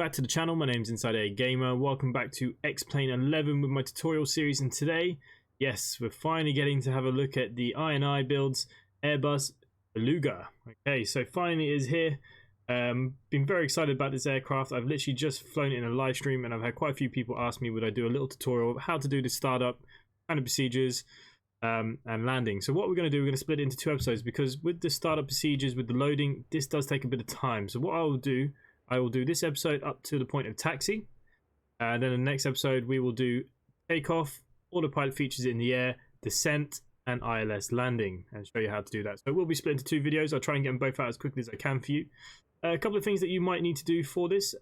back to the channel. My name's InsideAgameR. Welcome back to X-Plane 11 with my tutorial series, and today, yes, we're finally getting to have a look at the I&I builds Airbus Beluga. Okay, so finally it is here. Been very excited about this aircraft. I've literally just flown it in a live stream, and I've had quite a few people ask me would I do a little tutorial of how to do the startup, kind of procedures, and landing. So what we're going to do, we're going to split it into two episodes, because with the startup procedures, with the loading, this does take a bit of time. So what I will do this episode up to the point of taxi, and then the next episode we will do takeoff, autopilot features in the air, descent, and ILS landing, and show you how to do that. So we'll be split into two videos. I'll try and get them both out as quickly as I can for you. A couple of things that you might need to do for this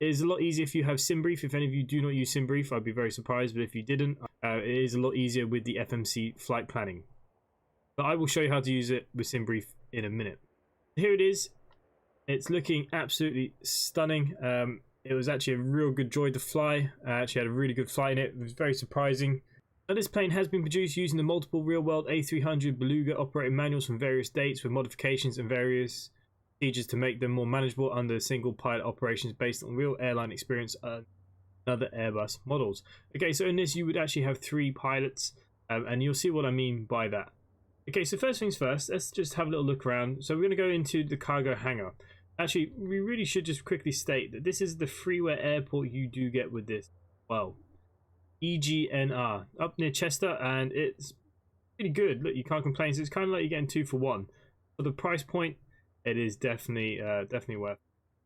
is a lot easier if you have SimBrief. If any of you do not use SimBrief, I'd be very surprised, but if you didn't, it is a lot easier with the FMC flight planning. But I will show you how to use it with SimBrief in a minute. Here it is. It's looking absolutely stunning. It was actually a real good joy to fly. I actually had a really good flight in it. It was very surprising. Now, this plane has been produced using the multiple real-world A300 Beluga operating manuals from various dates, with modifications and various procedures to make them more manageable under single pilot operations based on real airline experience and other Airbus models. Okay, so in this you would actually have 3 pilots, and you'll see what I mean by that. Okay, so first things first, let's just have a little look around. So we're going to go into the cargo hangar. Actually, we really should just quickly state that this is the freeware airport you do get with this. Well, EGNR, up near Chester, and it's pretty good. Look, you can't complain. So it's kind of like you're getting 2 for 1. For the price point, it is definitely worth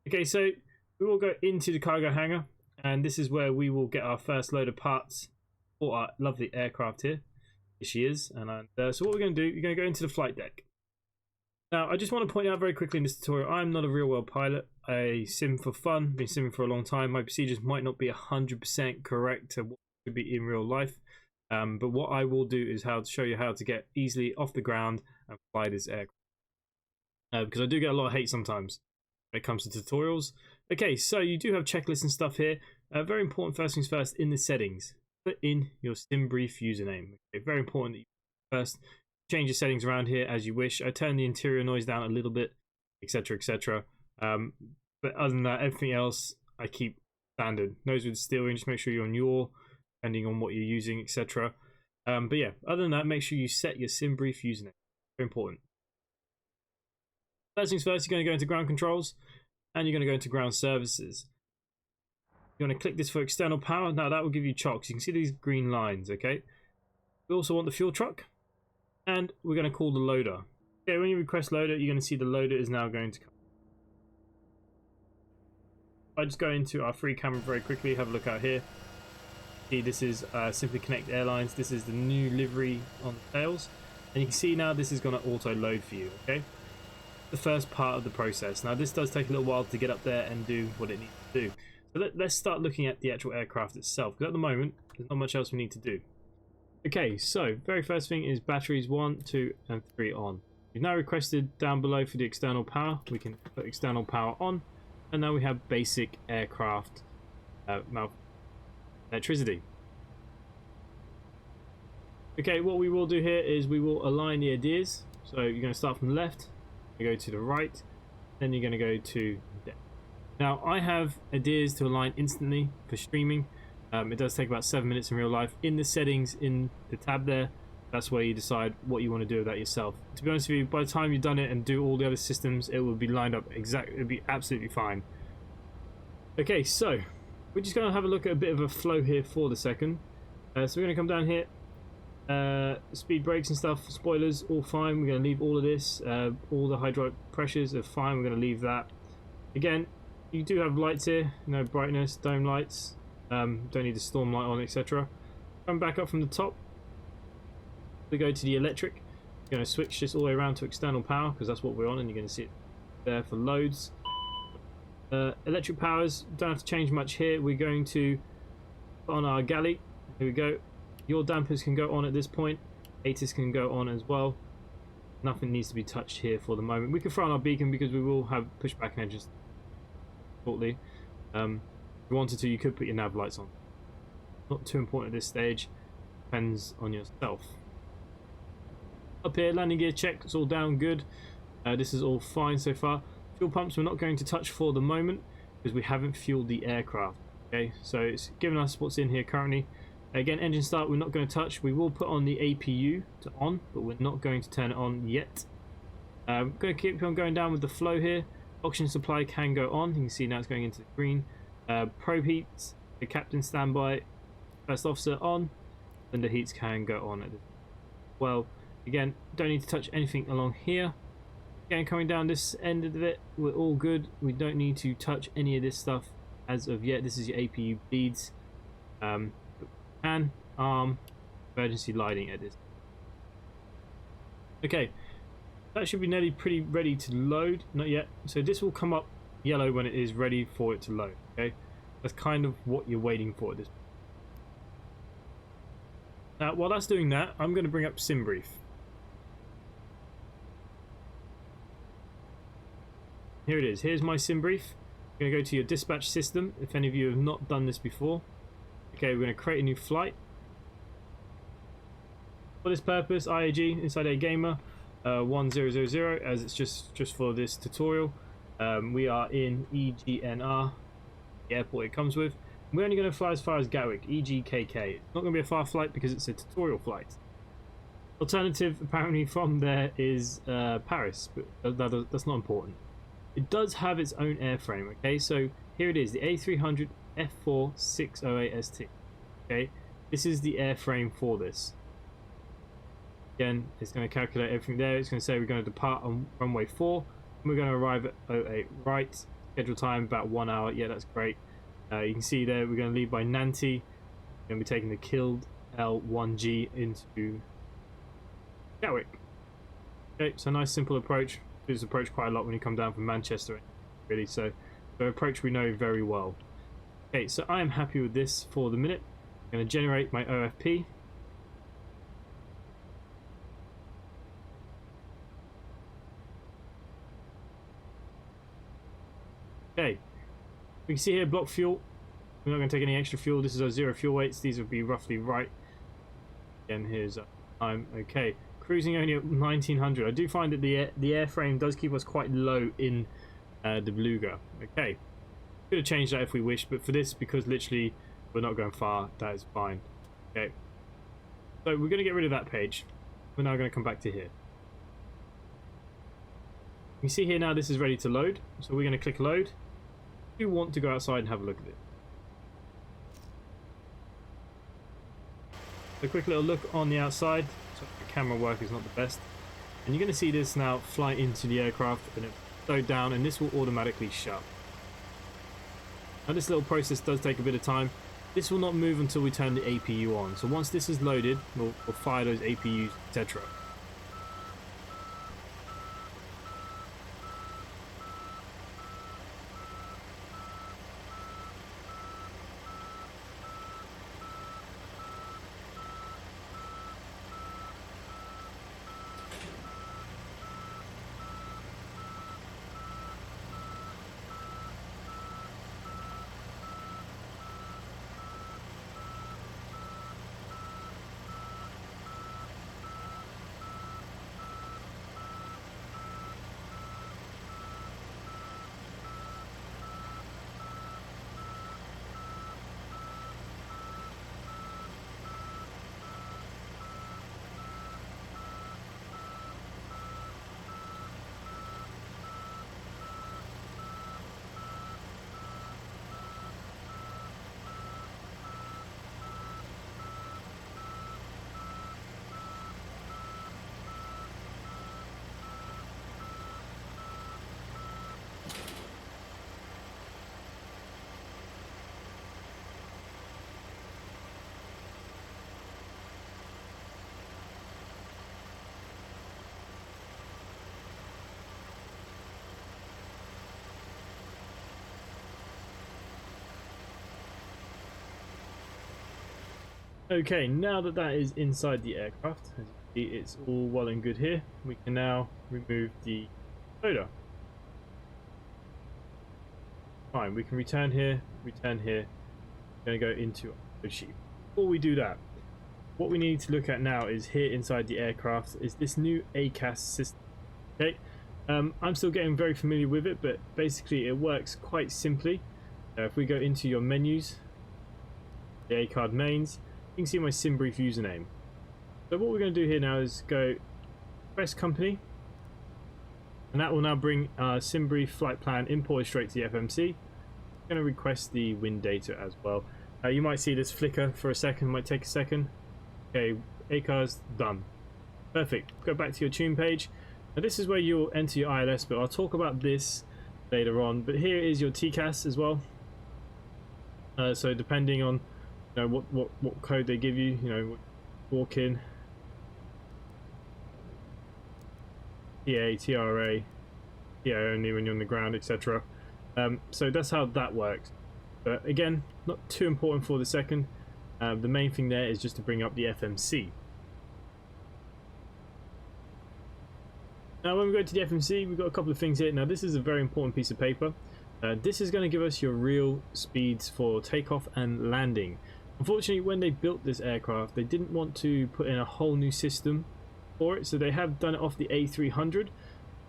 it. Okay, so we will go into the cargo hangar, and this is where we will get our first load of parts for our lovely aircraft here. Here she is. And so what we're going to do, you're going to go into the flight deck. Now, I just want to point out very quickly in this tutorial, I'm not a real-world pilot. I sim for fun, been simming for a long time. My procedures might not be 100% correct to what would be in real life. But what I will do is show you how to get easily off the ground and fly this aircraft. Because I do get a lot of hate sometimes when it comes to tutorials. Okay, so you do have checklists and stuff here. Very important, first things first, in the settings, put in your SimBrief username. Okay, very important that you first change the settings around here as you wish. I turn the interior noise down a little bit, etc, etc. But other than that, everything else I keep standard. Nose with steering, just make sure you're on your, depending on what you're using, etc. But yeah, other than that, make sure you set your SimBrief username. Very important. First things first, you're going to go into ground controls, and you're going to go into ground services. You're going to click this for external power. Now that will give you chocks. You can see these green lines, okay? We also want the fuel truck, and we're going to call the loader. Okay, when you request loader, you're going to see the loader is now going to come. I just go into our free camera very quickly, have a look out here. See, this is Simply Connect Airlines. This is the new livery on the tails, and you can see now this is going to auto load for you, okay? The first part of the process. Now this does take a little while to get up there and do what it needs to do. So let's start looking at the actual aircraft itself, because at the moment there's not much else we need to do. Okay, so very first thing is batteries 1, 2, and 3 on. We've now requested down below for the external power. We can put external power on, and now we have basic aircraft electricity. Okay, what we will do here is we will align the ideas. So you're going to start from the left, you go to the right, then you're going to go to deck. Now I have ideas to align instantly for streaming. It does take about 7 minutes in real life. In the settings, in the tab there, that's where you decide what you want to do with that yourself. To be honest with you, by the time you've done it and do all the other systems, it will be lined up exactly. It'll be absolutely fine. Okay, so we're just going to have a look at a bit of a flow here for the second. So we're going to come down here. Speed brakes and stuff, spoilers, all fine. We're going to leave all of this. All the hydraulic pressures are fine. We're going to leave that. Again, you do have lights here, brightness, dome lights. Don't need the storm light on, etc. Come back up from the top. We go to the electric. You're going to switch this all the way around to external power, because that's what we're on, and you're going to see it there for loads. Electric powers, don't have to change much here. We're going to put on our galley. Here we go. Your dampers can go on at this point. ATIS can go on as well. Nothing needs to be touched here for the moment. We can throw on our beacon because we will have pushback and engines shortly. If you wanted to, you could put your nav lights on. Not too important at this stage. Depends on yourself. Up here, landing gear check. It's all down good. This is all fine so far. Fuel pumps we're not going to touch for the moment. because we haven't fueled the aircraft. Okay, so it's giving us what's in here currently. Again, engine start we're not going to touch. We will put on the APU to on, but we're not going to turn it on yet. I'm going to keep on going down with the flow here. Oxygen supply can go on. You can see now it's going into the green. Probe heats, the captain standby, first officer on, and the heats can go on at this. Well, again, don't need to touch anything along here. Again, coming down this end of it, we're all good. We don't need to touch any of this stuff as of yet. This is your APU bleeds. And arm emergency lighting at this. Okay, that should be nearly pretty ready to load. Not yet. So this will come up yellow when it is ready for it to load. Okay, that's kind of what you're waiting for at this point. Now, while that's doing that, I'm going to bring up SimBrief. Here it is. Here's my SimBrief. I'm going to go to your dispatch system. If any of you have not done this before. Okay, we're going to create a new flight. For this purpose, IAG, InsideAgameR 1000, as it's just for this tutorial. We are in EGNR, the airport it comes with. We're only going to fly as far as Gatwick, EGKK. It's not going to be a far flight because it's a tutorial flight. Alternative, apparently, from there is Paris, but that's not important. It does have its own airframe, okay? So here it is, the A300-600st. Okay, this is the airframe for this. Again, it's going to calculate everything there. It's going to say we're going to depart on runway 4. And we're going to arrive at 08 right. Schedule time about 1 hour. Yeah, that's great. You can see there we're going to leave by Nanty. We're going to be taking the killed L1G into Gatwick. Okay, so nice simple approach. Do this approach quite a lot when you come down from Manchester, really. So the approach we know very well. Okay, so I am happy with this for the minute. I'm going to generate my OFP. Okay, we can see here block fuel. We're not going to take any extra fuel. This is our 0 fuel weights. These would be roughly right. Again, here's time. Okay, cruising only at 1900. I do find that the airframe does keep us quite low in the Beluga. Okay, could have changed that if we wish, but for this, because literally we're not going far, that is fine. Okay, so we're going to get rid of that page. We're now going to come back to here. You see here now this is ready to load, so we're going to click load. We want to go outside and have a look at it. So a quick little look on the outside. So the camera work is not the best, and you're going to see this now fly into the aircraft and it slow down, and this will automatically shut. Now this little process does take a bit of time. This will not move until we turn the APU on. So once this is loaded, we'll fire those APUs, etc. Okay, now that that is inside the aircraft, as you see, it's all well and good here. We can now remove the loader. Fine, we can return here. We're going to go into our sheet. Before we do that, what we need to look at now is here inside the aircraft is this new ACAS system. Okay, I'm still getting very familiar with it, but basically it works quite simply. If we go into your menus, the A card mains, you can see my SimBrief username. So what we're going to do here now is go press company, and that will now bring our SimBrief flight plan imported straight to the FMC. I'm going to request the wind data as well. You might see this flicker for a second, might take a second. Okay, ACAR's done. Perfect. Go back to your tune page. Now this is where you'll enter your ILS, but I'll talk about this later on. But here is your TCAS as well. So depending on what code they give you, walk in, TA, TRA, TA only when you're on the ground, etc. So that's how that works. But again, not too important for the second. The main thing there is just to bring up the FMC. Now when we go to the FMC, we've got a couple of things here. Now this is a very important piece of paper. This is going to give us your real speeds for takeoff and landing. Unfortunately, when they built this aircraft, they didn't want to put in a whole new system for it, so they have done it off the A300.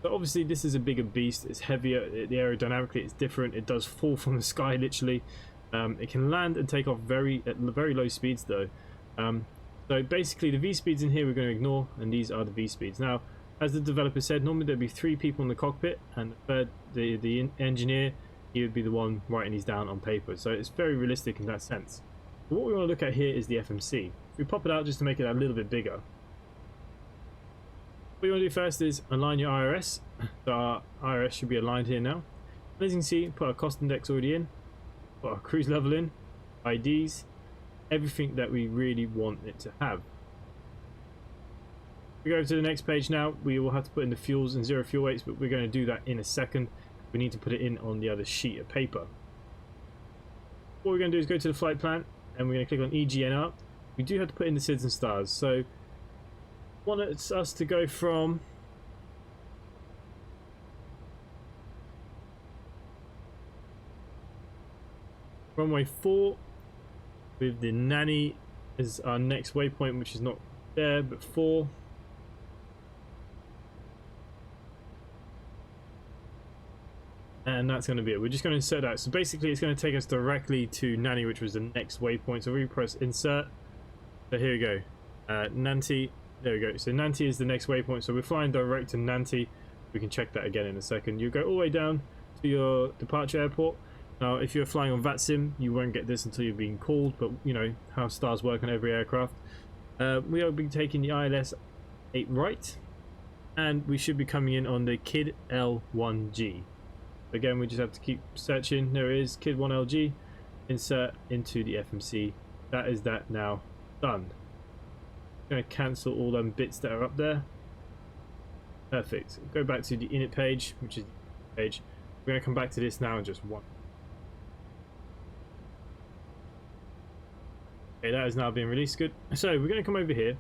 But obviously this is a bigger beast, it's heavier, the aerodynamically it's different, it does fall from the sky literally. It can land and take off at very low speeds though. So basically the V speeds in here we're going to ignore, and these are the V speeds. Now, as the developer said, normally there'd be 3 people in the cockpit, and the engineer, he would be the one writing these down on paper. So it's very realistic in that sense. But what we want to look at here is the FMC. If we pop it out just to make it a little bit bigger. What you want to do first is align your IRS. So our IRS should be aligned here now. And as you can see, put our cost index already in, put our cruise level in, IDs, everything that we really want it to have. We go over to the next page now. We will have to put in the fuels and 0 fuel weights, but we're going to do that in a second. We need to put it in on the other sheet of paper. What we're going to do is go to the flight plan, and we're going to click on EGNR. We do have to put in the SIDS and stars. So wants us to go from runway 4 with the nanny as our next waypoint, which is not there but 4. And that's going to be it. We're just going to insert that. So basically it's going to take us directly to nanny, which was the next waypoint. So we press insert. So here we go, Nanty. There we go. So Nanty is the next waypoint. So we're flying direct to Nanty. We can check that again in a second. You go all the way down to your departure airport. Now, if you're flying on VATSIM, you won't get this until you're being called, but you know how stars work on every aircraft. We will be taking the ILS 8 right, and we should be coming in on the KID L1G. Again, we just have to keep searching. There it is, KID 1LG. Insert into the FMC. That is that now done. I'm going to cancel all them bits that are up there. Perfect. Go back to the init page, which is the page. We're going to come back to this now in just one. Okay, that is now being released. Good. So we're going to come over here.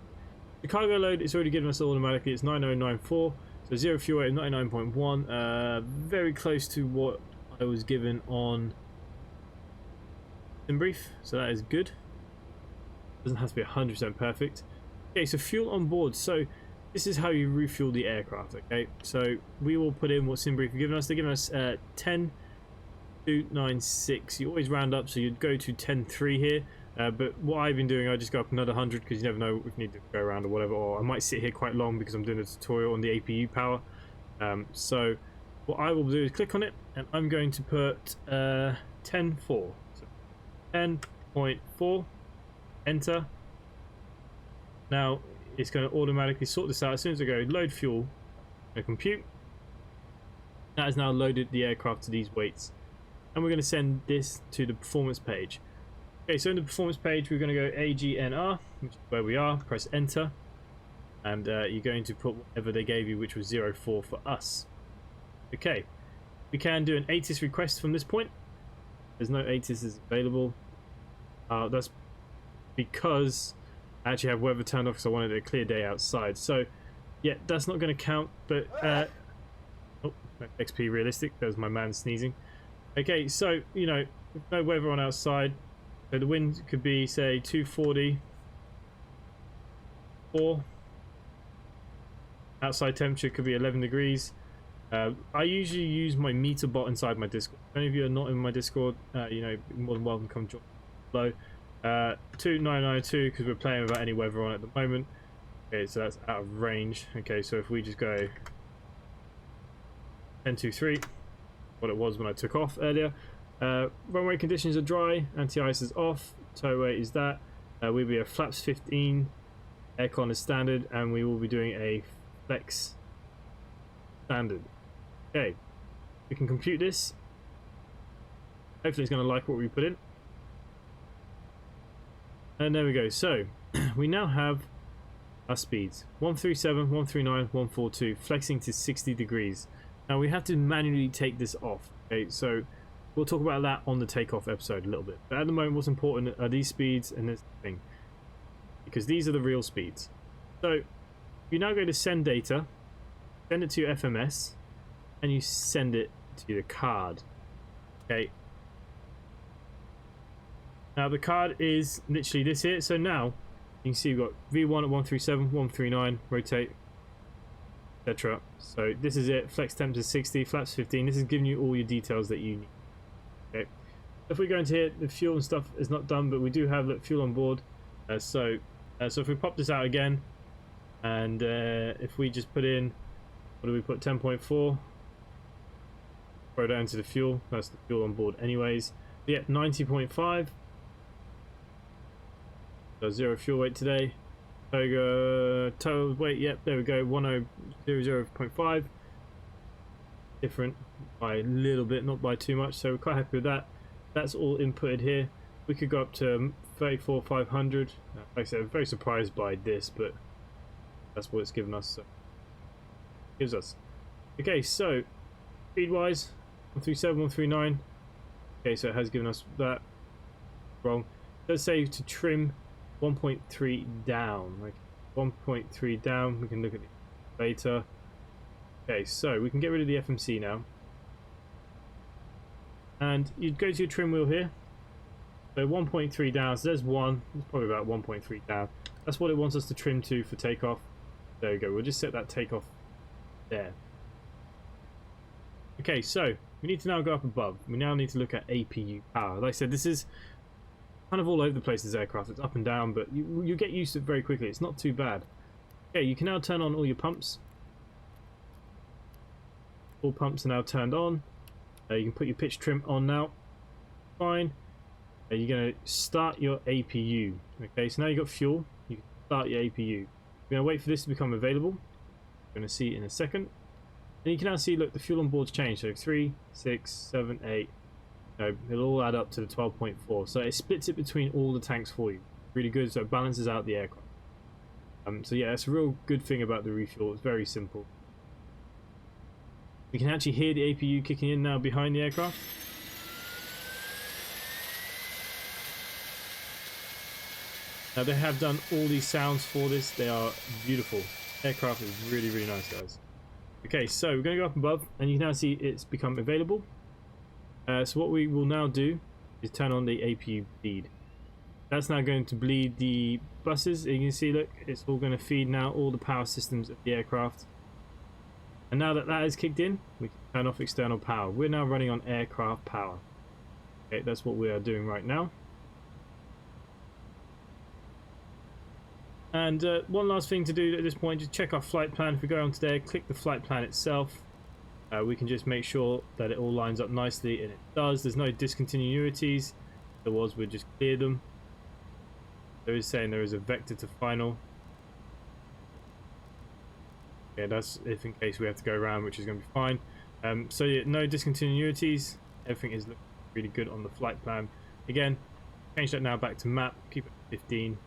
The cargo load is already given us automatically. It's 9094. So 0 fuel weight, 99.1. Very close to what I was given on SimBrief. So that is good. Doesn't have to be 100% perfect. Okay, so fuel on board. So this is how you refuel the aircraft. Okay, so we will put in what SimBrief have given us. They're giving us 10.296. You always round up, so you'd go to 10.3 here. But what I've been doing, I just go up another 100 because you never know if you need to go around or whatever. Or I might sit here quite long because I'm doing a tutorial on the APU power. So what I will do is click on it, and I'm going to put 10.4. So 10.4. Enter. Now it's going to automatically sort this out. As soon as I go load fuel, I compute. That has now loaded the aircraft to these weights, and we're going to send this to the performance page. Okay, so in the performance page, we're going to go AGNR, which is where we are. Press enter, and you're going to put whatever they gave you, which was 04 for us. Okay, we can do an ATIS request from this point. There's no ATIS available. That's because I actually have weather turned off because I wanted a clear day outside. So yeah, that's not going to count, but oh, XP realistic. That was my man sneezing. Okay, so you know, with no weather on outside, so the wind could be say 244. Outside temperature could be 11 degrees. I usually use my meter bot inside my Discord. If any of you are not in my Discord, you know, more than welcome to come join below. 2992 because we're playing without any weather on at the moment. Okay, so that's out of range. Okay, so if we just go 1023, what it was when I took off earlier. Runway conditions are dry, anti-ice is off, towway is that. We'll be a flaps 15, aircon is standard, and we will be doing a flex standard. Okay, we can compute this. Hopefully it's going to like what we put in. And there we go. So we now have our speeds 137, 139, 142, flexing to 60 degrees. Now we have to manually take this off. Okay, so we'll talk about that on the takeoff episode a little bit. But at the moment, what's important are these speeds and this thing, because these are the real speeds. So you now go to send data, send it to your FMS, and you send it to the card. Okay. Now the card is literally this here. So now you can see we've got V1 at 137, 139, rotate, etc. So this is it. Flex temp to 60, flaps 15. This is giving you all your details that you need. Okay. If we go into here, the fuel and stuff is not done, but we do have fuel on board. So if we pop this out again, and if we just put in, what do we put? 10.4. Throw down to the fuel. That's the fuel on board, anyways. But yeah, 90.5. So 0 fuel weight today. Total weight, yep, there we go, 1000.5. Different by a little bit, not by too much, so we're quite happy with that. That's all inputted here. We could go up to 34,500. Like I said, I'm very surprised by this, but that's what it's given us. So gives us. Okay, so speed wise, 137, 139. Okay, so it has given us that. Wrong. Let's say to trim 1.3 down, like 1.3 down. We can look at the later. Okay, so we can get rid of the FMC now, and you'd go to your trim wheel here. So 1.3 down, so there's one. It's probably about 1.3 down. That's what it wants us to trim to for takeoff. There we go. We'll just set that takeoff there. Okay, so we need to now go up above. We now need to look at APU power. Like I said, this is kind of all over the place, this aircraft. It's up and down, but you get used to it very quickly. It's not too bad. Okay, you can now turn on all your pumps. All pumps are now turned on. You can put your pitch trim on now. Fine. You're going to start your APU. Okay, so now you've got fuel. You can start your APU. We're going to wait for this to become available. We're going to see it in a second. And you can now see, look, the fuel on board's changed. So 3, 6, 7, 8. No, it'll all add up to the 12.4. So it splits it between all the tanks for you. Really good, so it balances out the aircraft. So yeah, that's a real good thing about the refuel. It's very simple. We can actually hear the APU kicking in now behind the aircraft. Now they have done all these sounds for this. They are beautiful. Aircraft is really, really nice, guys. Okay, so we're going to go up above, and you can now see it's become available. So what we will now do is turn on the APU bleed. That's now going to bleed the buses. You can see, look, it's all going to feed now all the power systems of the aircraft. And now that that is kicked in, we can turn off external power. We're now running on aircraft power. Okay, that's what we are doing right now. And one last thing to do at this point, just check our flight plan. If we go onto there, click the flight plan itself. We can just make sure that it all lines up nicely, and it does. There's no discontinuities. If there was, we'd just clear them. There is saying there is a vector to final. Yeah, that's if in case we have to go around, which is going to be fine. So yeah, no discontinuities. Everything is looking really good on the flight plan. Again, change that now back to map. Keep it at 15.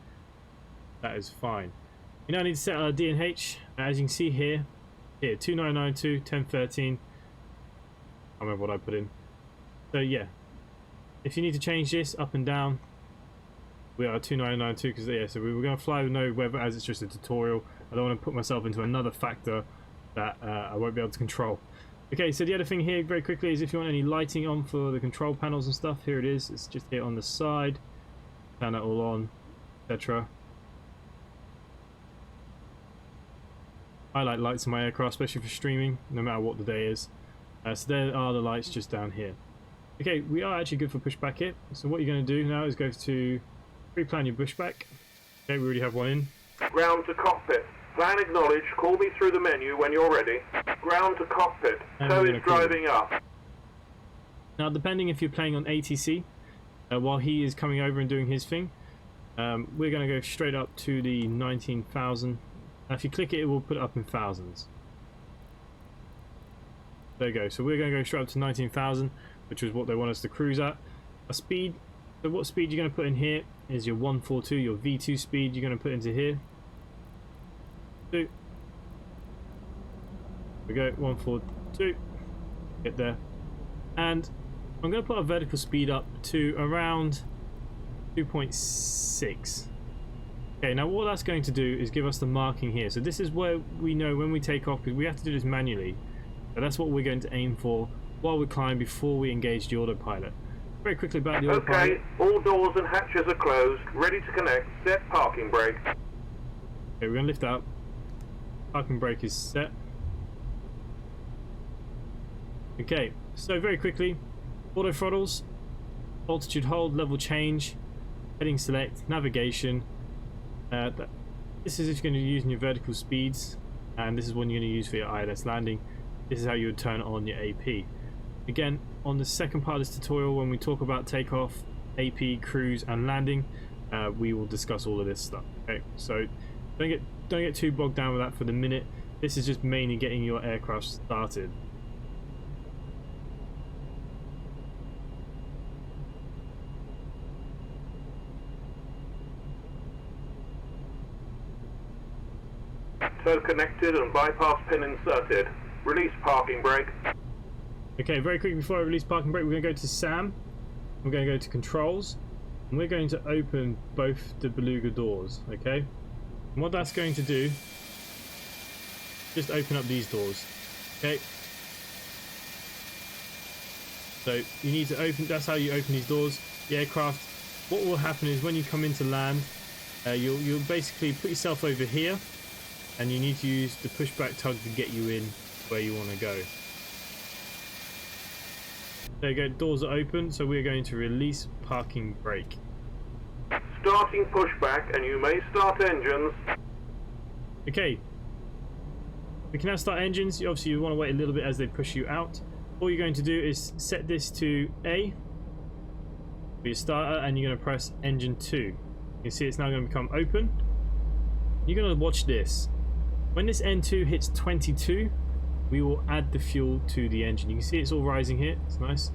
That is fine. We now need to set our DNH. As you can see here, 2992, 1013. I can't remember what I put in. So yeah, if you need to change this up and down, we are 2992 because yeah, so we were going to fly with no weather as it's just a tutorial. I don't want to put myself into another factor that I won't be able to control. Okay, so the other thing here very quickly is if you want any lighting on for the control panels and stuff, here it is. It's just here on the side. Turn that all on, etc. I like lights in my aircraft, especially for streaming, no matter what the day is. So there are the lights just down here. Okay, we are actually good for pushback here. So what you're going to do now is go to pre-plan your pushback. Okay, we already have one in. Ground to cockpit. Plan acknowledge. Call me through the menu when you're ready. Ground to cockpit. Tow is driving up. Now, depending if you're playing on ATC, while he is coming over and doing his thing, we're going to go straight up to the 19,000. Now, if you click it, it will put it up in thousands. There you go. So we're going to go straight up to 19,000, which is what they want us to cruise at. A speed. So what speed you're going to put in here is your 142, your V2 speed you're going to put into here. There we go, 142. Get there. And I'm going to put our vertical speed up to around 2.6. Okay, now what that's going to do is give us the marking here. So this is where we know when we take off, because we have to do this manually. So that's what we're going to aim for while we climb before we engage the autopilot. Very quickly about the autopilot. Okay, all doors and hatches are closed. Ready to connect. Set parking brake. Okay, we're going to lift out. Parking brake is set. Okay, so very quickly, auto throttles, altitude hold, level change, heading select, navigation. This is if you're going to be using your vertical speeds, and this is one you're going to use for your ILS landing. This is how you would turn on your AP. Again, on the second part of this tutorial, when we talk about takeoff, AP, cruise, and landing, we will discuss all of this stuff. Okay, so don't get too bogged down with that for the minute. This is just mainly getting your aircraft started. Tow connected and bypass pin inserted. Release parking brake. Okay, very quickly before I release parking brake, we're going to go to SAM. We're going to go to controls, and we're going to open both the Beluga doors. Okay, and what that's going to do, just open up these doors. Okay, so you need to open. That's how you open these doors. The aircraft. What will happen is when you come into land, you'll basically put yourself over here, and you need to use the pushback tug to get you in where you want to go. There you go, doors are open, so we're going to release parking brake. Starting pushback, and you may start engines. Okay, we can now start engines. Obviously you want to wait a little bit as they push you out. All you're going to do is set this to A for your starter, and you're going to press engine 2. You can see it's now going to become open. You're going to watch this. When this N2 hits 22, we will add the fuel to the engine. You can see it's all rising here. It's nice.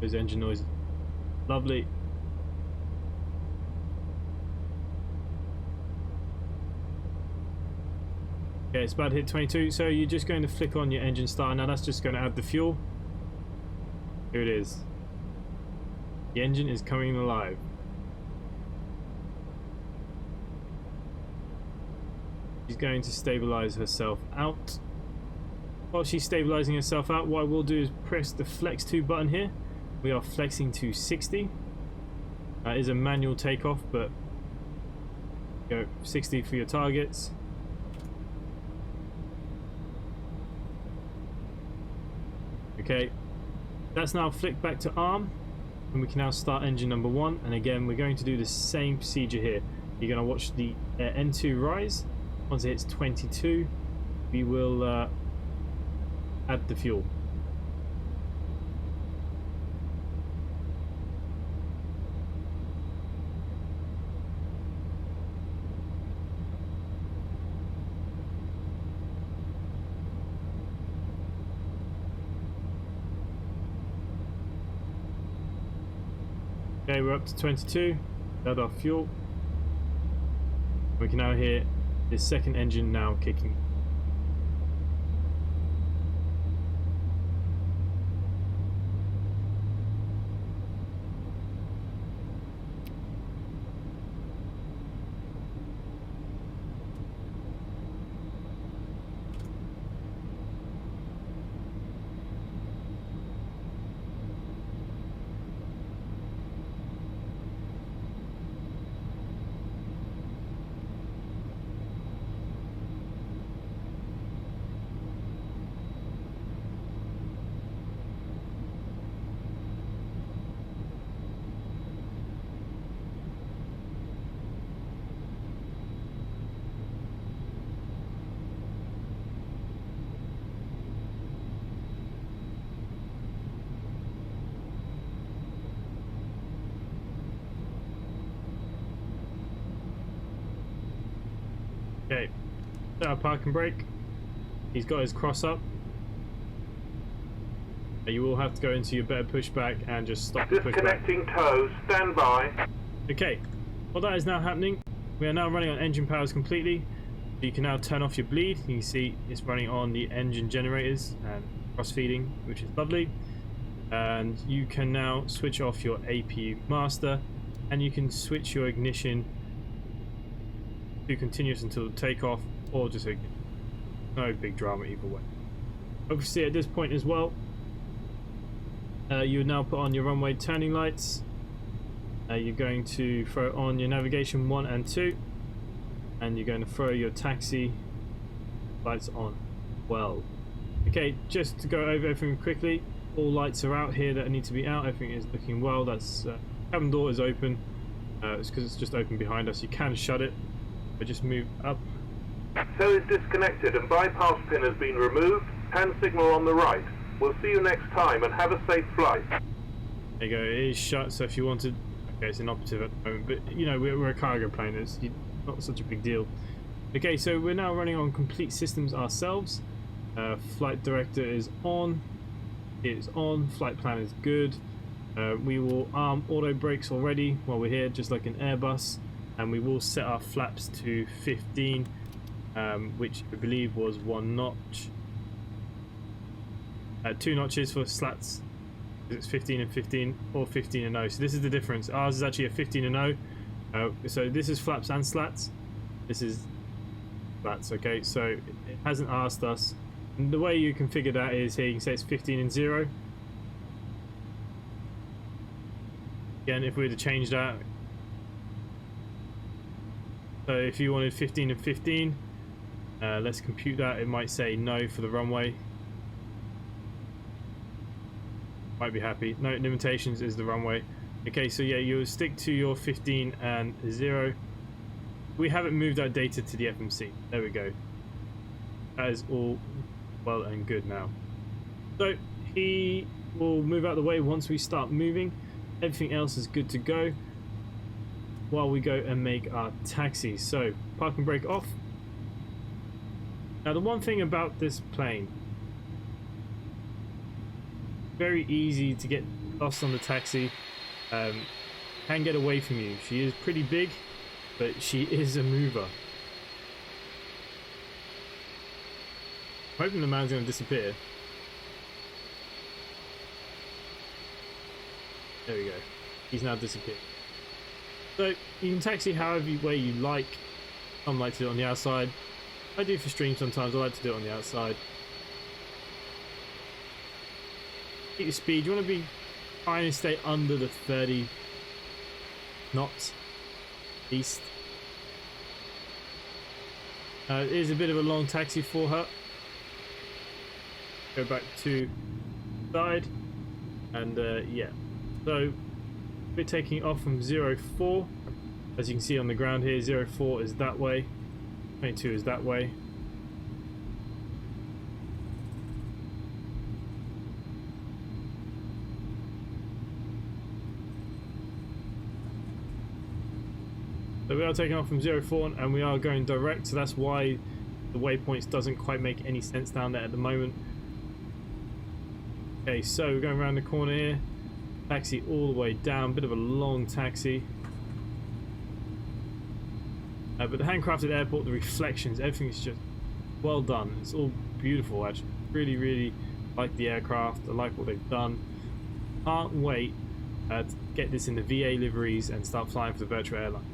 Those engine noises. Lovely. Okay, it's about to hit 22, so you're just going to flick on your engine starter. Now that's just going to add the fuel. Here it is. The engine is coming alive. She's going to stabilize herself out. While she's stabilizing herself out, what I will do is press the flex 2 button here. We are flexing to 60. That is a manual takeoff, but go 60 for your targets. Okay, that's now flicked back to arm, and we can now start engine number 1. And again, we're going to do the same procedure here. You're going to watch the N2 rise. Once it hits 22, we will add the fuel. Okay, we're up to 22. Add our fuel. We can now hear the second engine now kicking. Okay, set our park and brake. He's got his cross up. You will have to go into your better pushback and just stop the pushback. Disconnecting tow, stand by. Okay, well that is now happening. We are now running on engine powers completely. You can now turn off your bleed. You can see it's running on the engine generators and cross feeding, which is lovely. And you can now switch off your APU master, and you can switch your ignition to continuous until takeoff, or just ignition. No big drama either way. Obviously at this point as well, you would now put on your runway turning lights. You're going to throw on your navigation 1 and 2, and you're going to throw your taxi lights on well. Okay, just to go over everything quickly, all lights are out here that need to be out. Everything is looking well. That's cabin door is open. It's because it's just open behind us. You can shut it, but just move up. So is disconnected and bypass pin has been removed. Hand signal on the right. We'll see you next time and have a safe flight. There you go, it is shut, so if you wanted... Okay, it's inoperative at the moment, but you know, we're a cargo plane, it's not such a big deal. Okay, so we're now running on complete systems ourselves. Flight director is on. It is on. Flight plan is good. We will arm auto brakes already while we're here, just like an Airbus. And we will set our flaps to 15, which I believe was 1 notch. 2 notches for slats. It's 15 and 15 or 15 and 0. So this is the difference. Ours is actually a 15 and 0. So this is flaps and slats. This is slats. Okay, so it hasn't asked us. And the way you configure that is here. You can say it's 15 and 0. Again, if we were to change that, so if you wanted 15 and 15, let's compute that. It might say no for the runway. Might be happy. No limitations is the runway. Okay, so yeah, you'll stick to your 15 and 0. We haven't moved our data to the FMC. There we go. That is all well and good now. So he will move out of the way once we start moving. Everything else is good to go while we go and make our taxi. So park and brake off. Now the one thing about this plane, very easy to get lost on the taxi, can get away from you. She is pretty big, but she is a mover. I'm hoping the man's going to disappear. There we go. He's now disappeared. So you can taxi however way you like. Some like to do it on the outside. I do for stream sometimes. I like to do it on the outside. Keep your speed. You want to be trying to stay under the 30 knots east. It is a bit of a long taxi for her. Go back to side, and yeah. So we're taking off from 04. As you can see on the ground here, 04 is that way, 22 is that way. So we are taking off from 04 and we are going direct, so that's why the waypoints doesn't quite make any sense down there at the moment. Okay, so we're going around the corner here, taxi all the way down, bit of a long taxi. But the handcrafted airport, the reflections, everything is just well done. It's all beautiful actually. Really, really like the aircraft. I like what they've done. Can't wait to get this in the VA liveries and start flying for the virtual airline.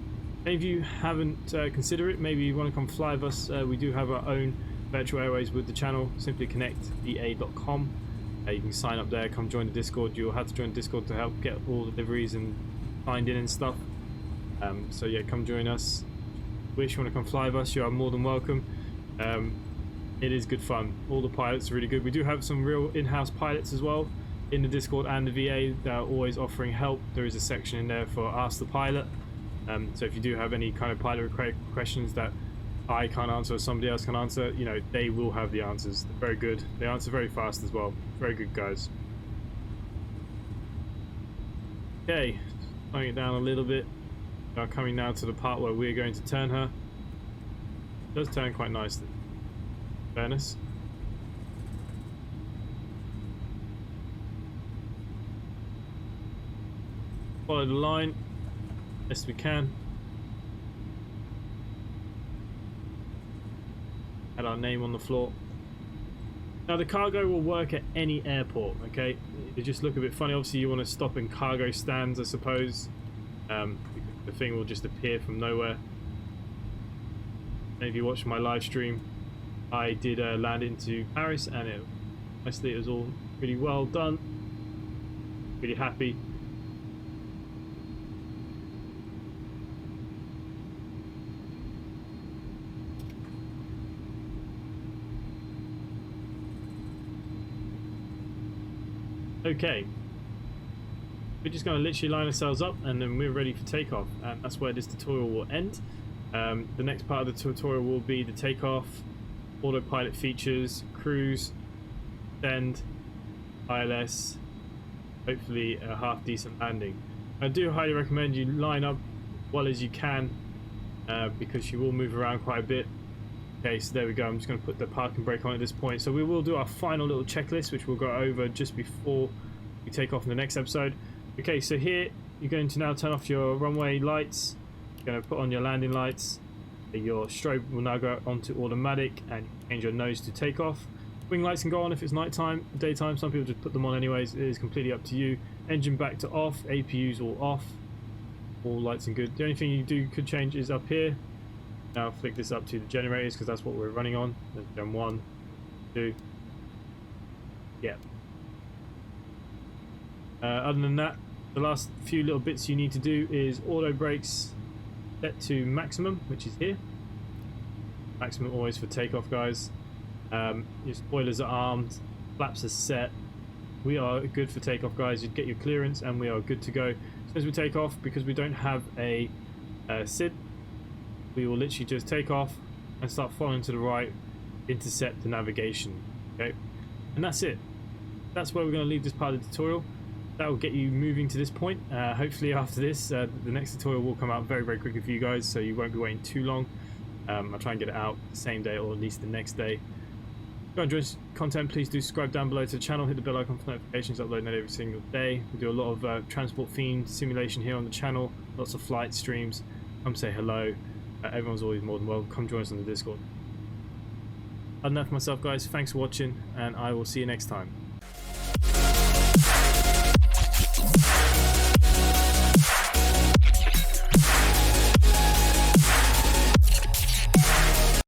Any of you haven't considered it, maybe you want to come fly with us. We do have our own virtual airways with the channel. Simply connect va.com. You can sign up there, come join the Discord. You'll have to join Discord to help get all the deliveries and signed in and stuff. So yeah, come join us. Wish you want to come fly with us, you are more than welcome. It is good fun. All the pilots are really good. We do have some real in-house pilots as well in the Discord and the VA. They're always offering help. There is a section in there for Ask the Pilot. So if you do have any kind of pilot questions that I can't answer or somebody else can answer, you know, they will have the answers. They're very good. They answer very fast as well. Very good guys. Okay, slowing it down a little bit. We are coming now to the part where we're going to turn her. It does turn quite nicely. Fairness. Follow the line best we can. Add our name on the floor. Now the cargo will work at any airport, okay? It just look a bit funny. Obviously you want to stop in cargo stands, I suppose. The thing will just appear from nowhere. And if you watch my live stream, I did land into Paris, and it was all really well done. Really happy. Okay, we're just going to literally line ourselves up and then we're ready for takeoff, and that's where this tutorial will end. The next part of the tutorial will be the takeoff, autopilot features, cruise, send, ILS, hopefully a half decent landing. I do highly recommend you line up as well as you can because you will move around quite a bit. Okay, so there we go. I'm just going to put the parking brake on at this point. So we will do our final little checklist, which we'll go over just before we take off in the next episode. Okay, so here you're going to now turn off your runway lights. You're going to put on your landing lights. Your strobe will now go onto automatic, and change your nose to takeoff. Wing lights can go on if it's nighttime, daytime. Some people just put them on anyways. It is completely up to you. Engine back to off. APUs all off. All lights and good. The only thing you could change is up here. Now flick this up to the generators because that's what we're running on. There's Gen 1, 2. Yeah. Other than that, the last few little bits you need to do is auto brakes set to maximum, which is here. Maximum always for takeoff, guys. Your spoilers are armed, flaps are set. We are good for takeoff, guys. You get your clearance and we are good to go. As soon as we take off, because we don't have a SID, we will literally just take off and start following to the right, intercept the navigation. Okay, and that's it. That's where we're going to leave this part of the tutorial. That will get you moving to this point. Hopefully after this, the next tutorial will come out very, very quickly for you guys, so you won't be waiting too long. I'll try and get it out the same day or at least the next day. If you enjoy this content, please do subscribe down below to the channel, hit the bell icon for notifications. Uploading that every single day. We do a lot of transport themed simulation here on the channel, lots of flight streams. Come say hello. Everyone's always more than welcome. Come join us on the Discord. Other than that, for myself, guys, thanks for watching, and I will see you next time.